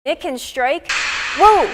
It can strike, whoa,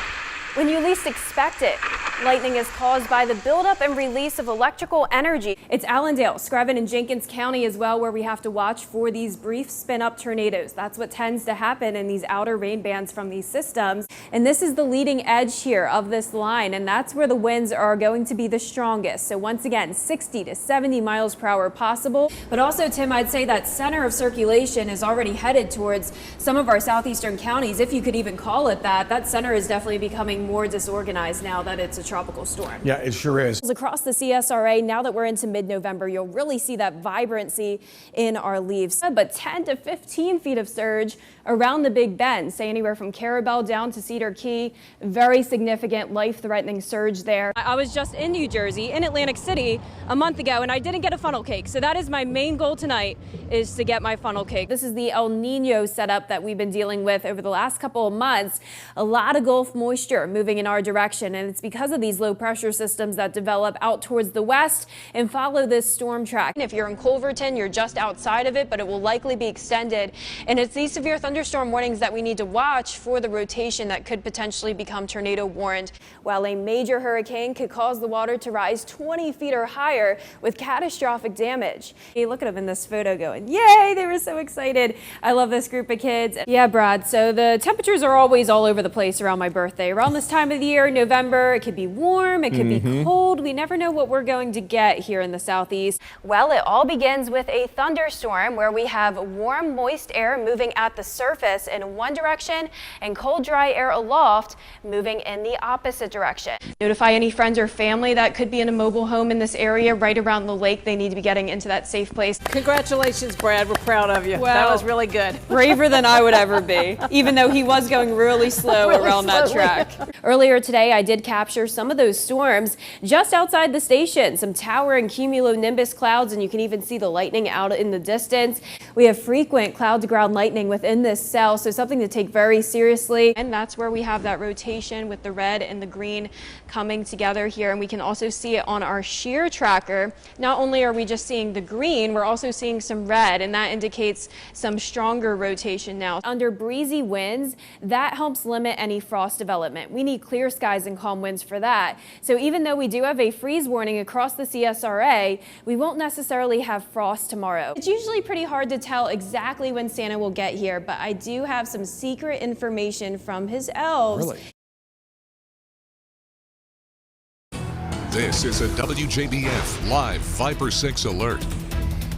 when you least expect it. Lightning is caused by the buildup and release of electrical energy. It's Allendale, Screven, and Jenkins County as well, where we have to watch for these brief spin-up tornadoes. That's what tends to happen in these outer rain bands from these systems. And this is the leading edge here of this line, and that's where the winds are going to be the strongest. So once again, 60 to 70 miles per hour possible. But also, Tim, I'd say that center of circulation is already headed towards some of our southeastern counties, if you could even call it that. That center is definitely becoming more disorganized now that it's a tropical storm. Yeah, it sure is. Across the CSRA, now that we're into mid-November, you'll really see that vibrancy in our leaves. But 10 to 15 feet of surge around the Big Bend, say anywhere from Carabel down to Cedar Key. Very significant life-threatening surge there. I was just in New Jersey, in Atlantic City, a month ago, and I didn't get a funnel cake. So that is my main goal tonight, is to get my funnel cake. This is the El Nino setup that we've been dealing with over the last couple of months. A lot of Gulf moisture moving in our direction, and it's because of these low pressure systems that develop out towards the west and follow this storm track. If you're in Culverton, you're just outside of it, but it will likely be extended. And it's these severe thunderstorm warnings that we need to watch for the rotation that could potentially become tornado warned. While a major hurricane could cause the water to rise 20 feet or higher with catastrophic damage. Hey, look at them in this photo going, yay, they were so excited. I love this group of kids. Yeah, Brad, so the temperatures are always all over the place around my birthday. Around this time of the year, November, it could be warm, it could be cold. We never know what we're going to get here in the southeast. Well, it all begins with a thunderstorm where we have warm, moist air moving at the surface in one direction and cold, dry air aloft moving in the opposite direction. Notify any friends or family that could be in a mobile home in this area right around the lake. They need to be getting into that safe place. Congratulations, Brad. We're proud of you. Well, that was really good. Braver than I would ever be, even though he was going really slow around that track. Earlier today, I did capture some of those storms just outside the station. Some towering cumulonimbus clouds, and you can even see the lightning out in the distance. We have frequent cloud-to-ground lightning within this cell, so something to take very seriously. And that's where we have that rotation with the red and the green coming together here, and we can also see it on our shear tracker. Not only are we just seeing the green, we're also seeing some red, and that indicates some stronger rotation now. Under breezy winds, that helps limit any frost development. We need clear skies and calm winds for that. So even though we do have a freeze warning across the CSRA, we won't necessarily have frost tomorrow. It's usually pretty hard to tell exactly when Santa will get here, but I do have some secret information from his elves. Really? This is a WJBF Live Viper 6 alert.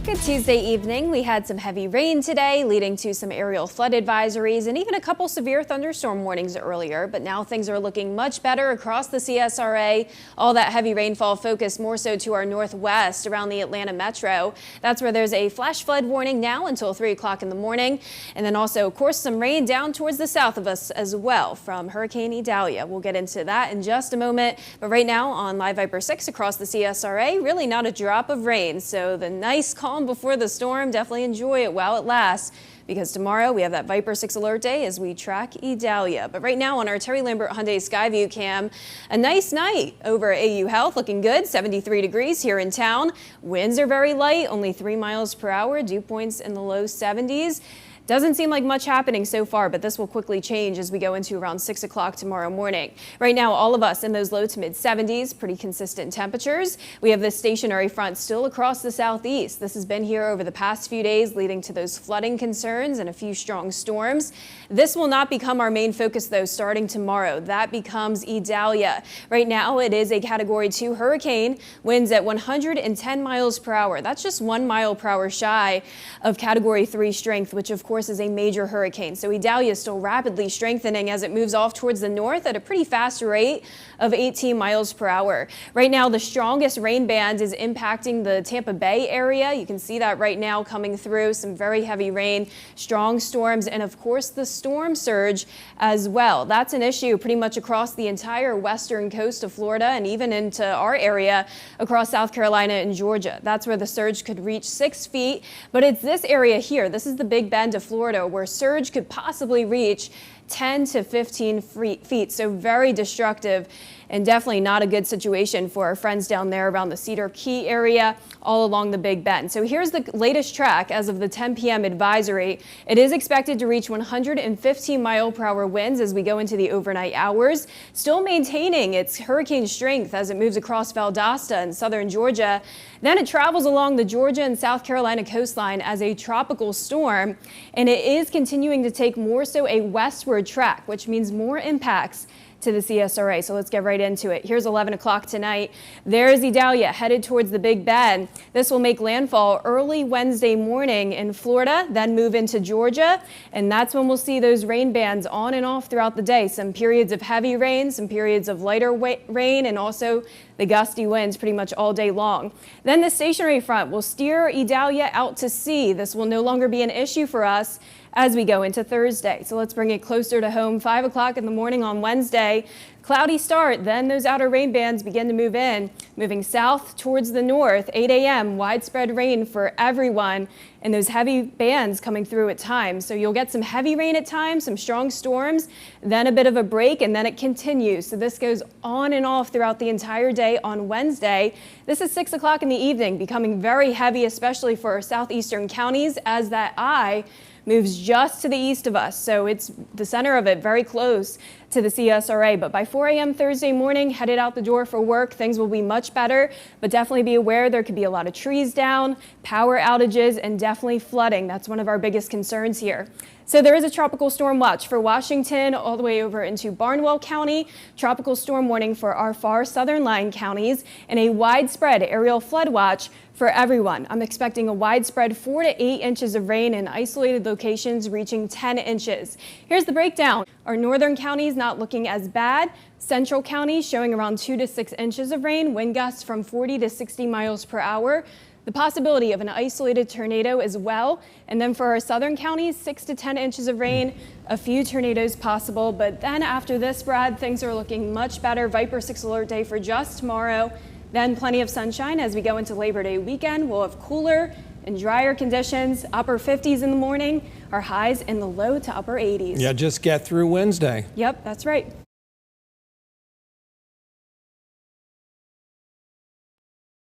Good Tuesday evening. We had some heavy rain today, leading to some aerial flood advisories and even a couple severe thunderstorm warnings earlier. But now things are looking much better across the CSRA. All that heavy rainfall focused more so to our northwest around the Atlanta metro. That's where there's a flash flood warning now until 3 o'clock in the morning. And then also, of course, some rain down towards the south of us as well from Hurricane Idalia. We'll get into that in just a moment. But right now on Live Viper 6 across the CSRA, really not a drop of rain. So the nice calm before the storm, definitely enjoy it while it lasts, because tomorrow we have that Viper 6 alert day as we track Idalia. But right now on our Terry Lambert Hyundai Skyview cam, a nice night over at AU Health, looking good, 73 degrees here in town. Winds are very light, only 3 miles per hour, dew points in the low 70s. Doesn't seem like much happening so far, but this will quickly change as we go into around 6 o'clock tomorrow morning. Right now, all of us in those low to mid 70s, pretty consistent temperatures. We have this stationary front still across the southeast. This has been here over the past few days, leading to those flooding concerns and a few strong storms. This will not become our main focus, though, starting tomorrow. That becomes Idalia. Right now, it is a Category 2 hurricane, winds at 110 miles per hour. That's just 1 mile per hour shy of Category 3 strength, which, of course, is a major hurricane. So Idalia is still rapidly strengthening as it moves off towards the north at a pretty fast rate of 18 miles per hour. Right now, the strongest rain band is impacting the Tampa Bay area. You can see that right now coming through, some very heavy rain, strong storms, and of course the storm surge as well. That's an issue pretty much across the entire western coast of Florida and even into our area across South Carolina and Georgia. That's where the surge could reach 6 feet, but it's this area here. This is the Big Bend of Florida where surge could possibly reach 10 to 15 feet, so very destructive and definitely not a good situation for our friends down there around the Cedar Key area, all along the Big Bend. So here's the latest track as of the 10 p.m. advisory. It is expected to reach 115-mile-per-hour winds as we go into the overnight hours, still maintaining its hurricane strength as it moves across Valdosta and southern Georgia. Then it travels along the Georgia and South Carolina coastline as a tropical storm, and it is continuing to take more so a westward track, which means more impacts to the CSRA. So let's get right into it. Here's 11 o'clock tonight. There's Idalia headed towards the Big Bend. This will make landfall early Wednesday morning in Florida, then move into Georgia. And that's when we'll see those rain bands on and off throughout the day. Some periods of heavy rain, some periods of lighter rain, and also the gusty winds pretty much all day long. Then the stationary front will steer Idalia out to sea. This will no longer be an issue for us as we go into Thursday. So let's bring it closer to home. 5 o'clock in the morning on Wednesday. Cloudy start, then those outer rain bands begin to move in, moving south towards the north. 8 a.m. widespread rain for everyone, and those heavy bands coming through at times. So you'll get some heavy rain at times, some strong storms, then a bit of a break, and then it continues. So this goes on and off throughout the entire day on Wednesday. This is 6 o'clock in the evening, becoming very heavy, especially for our southeastern counties as that eye moves just to the east of us. So it's the center of it, very close to the CSRA. But by 4 a.m. Thursday morning, headed out the door for work, things will be much better, but definitely be aware there could be a lot of trees down, power outages, and definitely flooding. That's one of our biggest concerns here. So there is a tropical storm watch for Washington all the way over into Barnwell County, tropical storm warning for our far southern line counties, and a widespread aerial flood watch for everyone. I'm expecting a widespread 4 to 8 inches of rain in isolated locations reaching 10 inches. Here's the breakdown. Our northern counties not looking as bad. Central counties showing around 2 to 6 inches of rain, wind gusts from 40 to 60 miles per hour. The possibility of an isolated tornado as well. And then for our southern counties, 6 to 10 inches of rain, a few tornadoes possible. But then after this, Brad, things are looking much better. Viper 6 alert day for just tomorrow. Then plenty of sunshine as we go into Labor Day weekend. We'll have cooler and drier conditions, upper 50s in the morning, our highs in the low to upper 80s. Yeah, just get through Wednesday. Yep, that's right.